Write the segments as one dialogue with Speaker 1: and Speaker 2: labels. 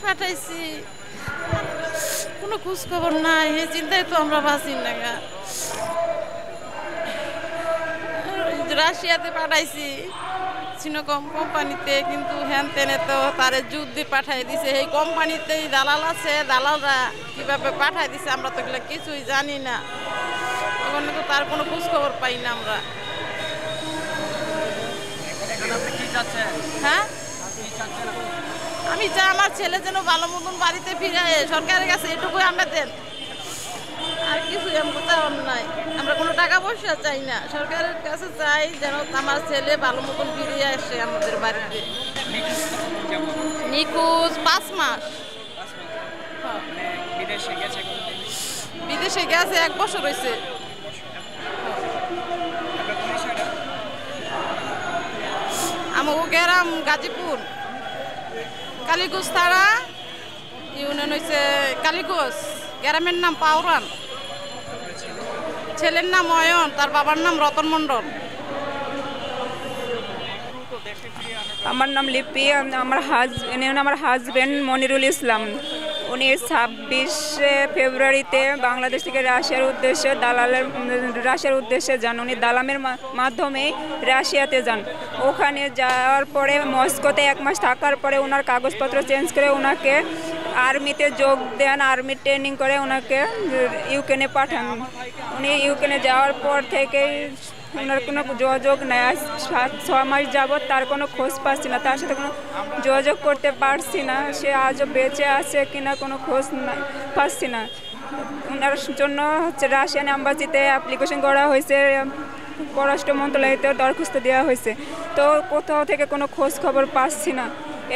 Speaker 1: পাঠাইছি, কোনো খোঁজ খবর নাই, এই চিন্তায় তো আমরা বাঁচি না। রাশিয়াতে পাঠাইছি সিনোকম কোম্পানিতে, কিন্তু হ্যান তেনে তো তারে যুদ্ধে পাঠাই দিছে। এই কোম্পানিতেই দালাল আছে, দালালরা কিভাবে পাঠাই দিছে আমরা তো এগুলো কিছুই জানি না। ওখানে তো তার কোনো খোঁজ খবর পাই না আমরা। হ্যাঁ, আমি চাই আমার ছেলে যেন ভালো মতন বাড়িতে ফিরে, সরকারের কাছে এটুকুই আমরা দেন, আর কিছুই আমরা চাওয়ার নাই। আমরা কোনো টাকা পয়সা চাই না, সরকারের কাছে চাই যেন আমার ছেলে ভালো মতন ফিরে আসে আমাদের বাড়িতে। নিখোঁজ 5 মাস। বিদেশে গেছে 1 বছর হয়েছে। আমাকে গ্রাম গাজীপুর, কালীগঞ্জ থানা, ইউনিয়ন হয়েছে কালীগঞ্জ, গ্রামের নাম পাউরান, ছেলের নাম অয়ন, তার বাবার নাম রতন মণ্ডল।
Speaker 2: আমার নাম লিপি, আমার হাজব্যান্ড মনিরুল ইসলাম। উনি 26 ফেব্রুয়ারিতে বাংলাদেশ থেকে রাশিয়ার উদ্দেশ্যে যান। উনি দালামের মাধ্যমে রাশিয়াতে যান। ওখানে যাওয়ার পরে মস্কোতে 1 মাস থাকার পরে ওনার কাগজপত্র চেঞ্জ করে ওনাকে আর্মিতে যোগ দেন, আর্মি ট্রেনিং করে ওনাকে ইউক্রেনে পাঠান। উনি ইউক্রেনে যাওয়ার পর থেকেই ওনার কোনো যোগাযোগ নেই। 5-6 মাস যাবৎ তার কোনো খোঁজ পাচ্ছি না, তার সাথে কোনো যোগাযোগ করতে পারছি না। সে আজও বেঁচে আছে কিনা কোনো খোঁজ পাচ্ছি না। ওনার জন্য রাশিয়ান অ্যাম্বাসিতে অ্যাপ্লিকেশন করা হয়েছে, পররাষ্ট্র মন্ত্রণালয়তেও দরখাস্ত দেওয়া হয়েছে, তো কোথাও থেকে কোনো খোঁজ খবর পাচ্ছি না।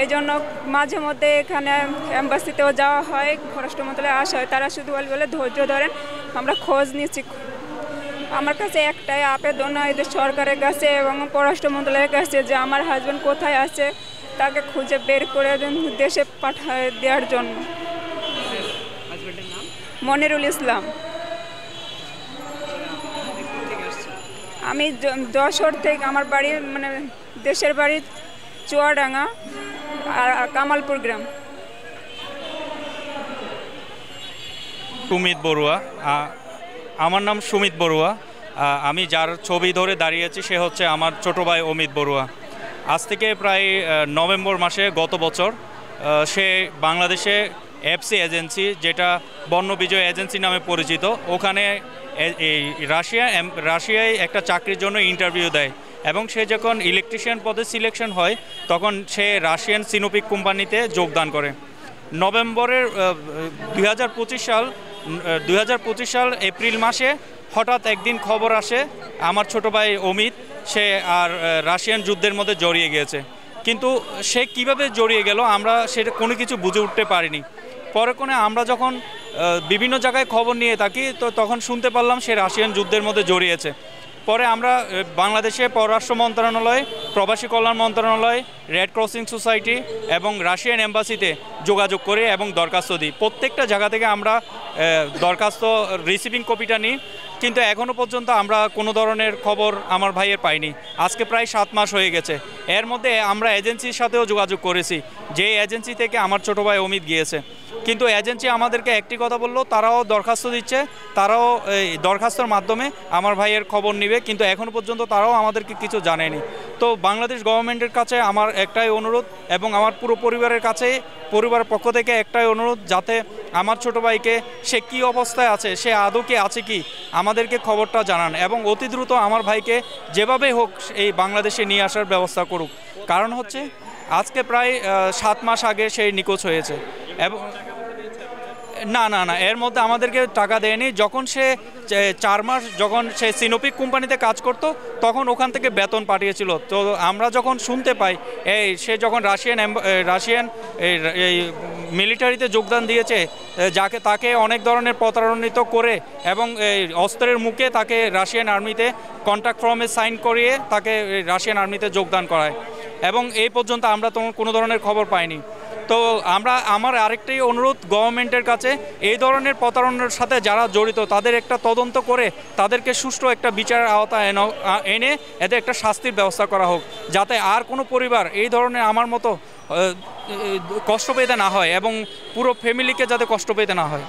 Speaker 2: এই জন্য মাঝে মধ্যে এখানে অ্যাম্বাসিতেও যাওয়া হয়, পররাষ্ট্র মন্ত্রণালয়ে আসা হয়, তারা শুধু বলে ধৈর্য ধরেন, আমরা খোঁজ নিচ্ছি। আমার কাছে একটাই আবেদন এদের সরকারের কাছে এবং পররাষ্ট্র মন্ত্রণালয়ের কাছে যে আমার হাজব্যান্ড কোথায় আছে তাকে খুঁজে বের করে দেশে পাঠিয়ে দেওয়ার জন্য। মনিরুল ইসলাম। আমি যশোর থেকে, আমার বাড়ি দেশের বাড়ি চুয়াডাঙ্গা আর কামালপুর গ্রাম।
Speaker 3: সুমিত বড়ুয়া। আমার নাম সুমিত বড়ুয়া। আমি যার ছবি ধরে দাঁড়িয়েছি সে হচ্ছে আমার ছোট ভাই অমিত বড়ুয়া। আজ থেকে প্রায় নভেম্বর মাসে গত বছর সে বাংলাদেশে এফসি এজেন্সি, যেটা বন্য বিজয় এজেন্সি নামে পরিচিত, ওখানে এই রাশিয়ায় একটা চাকরির জন্য ইন্টারভিউ দেয় এবং সে যখন ইলেকট্রিশিয়ান পদে সিলেকশন হয় তখন সে রাশিয়ান সিনোপিক কোম্পানিতে যোগদান করে। নভেম্বরের 2025 সাল এপ্রিল মাসে হঠাৎ একদিন খবর আসে আমার ছোট ভাই অমিত সে আর রাশিয়ান যুদ্ধের মধ্যে জড়িয়ে গিয়েছে। কিন্তু সে কিভাবে জড়িয়ে গেল আমরা সেটা কোনো কিছু বুঝে উঠতে পারিনি। পরে আমরা যখন বিভিন্ন জায়গায় খবর নিয়ে থাকি তো তখন শুনতে পারলাম সে রাশিয়ান যুদ্ধের মধ্যে জড়িয়েছে। পরে আমরা বাংলাদেশে পররাষ্ট্র মন্ত্রণালয়, প্রবাসী কল্যাণ মন্ত্রণালয়, রেড ক্রসিং সোসাইটি এবং রাশিয়ান এম্বাসিতে যোগাযোগ করি এবং দরখাস্ত দিই। প্রত্যেকটা জায়গা থেকে আমরা দরখাস্ত রিসিভিং কপিটা নিই, কিন্তু এখনও পর্যন্ত আমরা কোনো ধরনের খবর আমার ভাইয়ের পাইনি। আজকে প্রায় 7 মাস হয়ে গেছে। এর মধ্যে আমরা এজেন্সির সাথেও যোগাযোগ করেছি, যে এজেন্সি থেকে আমার ছোটো ভাই অমিত গিয়েছে, কিন্তু এজেন্সি আমাদেরকে একটি কথা বললো, তারাও দরখাস্ত দিচ্ছে, তারাও এই দরখাস্তের মাধ্যমে আমার ভাইয়ের খবর নেবে, কিন্তু এখনও পর্যন্ত তারাও আমাদেরকে কিছু জানেনি। তো বাংলাদেশ গভর্নমেন্টের কাছে আমার একটাই অনুরোধ এবং আমার পুরো পরিবারের কাছে, পরিবারের পক্ষ থেকে একটাই অনুরোধ, যাতে আমার ছোট ভাইকে সে কী অবস্থায় আছে, সে আদৌ কি আছে কি, আমাদেরকে খবরটা জানান এবং অতি দ্রুত আমার ভাইকে যেভাবে হোক এই বাংলাদেশে নিয়ে আসার ব্যবস্থা করুক। কারণ হচ্ছে আজকে প্রায় 7 মাস আগে সে নিখোঁজ হয়েছে এবং না এর মধ্যে আমাদেরকে টাকা দেয়নি। যখন সে 4 মাস যখন সে সিনোপিক কোম্পানিতে কাজ করতো তখন ওখান থেকে বেতন পাঠিয়েছিল। তো আমরা যখন শুনতে পাই সে যখন রাশিয়ান এই মিলিটারিতে যোগদান দিয়েছে, তাকে অনেক ধরনের প্রতারণিত করে এবং অস্ত্রের মুখে তাকে রাশিয়ান আর্মিতে কন্ট্রাক্ট ফর্মে সাইন করিয়ে তাকে রাশিয়ান আর্মিতে যোগদান করায় এবং এই পর্যন্ত আমরা কোনো ধরনের খবর পাইনি। তো আমার আরেকটাই অনুরোধ গভর্নমেন্টের কাছে, এই ধরনের প্রতারণার সাথে যারা জড়িত তাদের একটা তদন্ত করে তাদেরকে সুষ্ঠু একটা বিচারের আওতায় এনে এদের একটা শাস্তির ব্যবস্থা করা হোক, যাতে আর কোনো পরিবার এই ধরনের আমার মতো কষ্ট পেতে না হয় এবং পুরো ফ্যামিলিকে যাতে কষ্ট পেতে না হয়।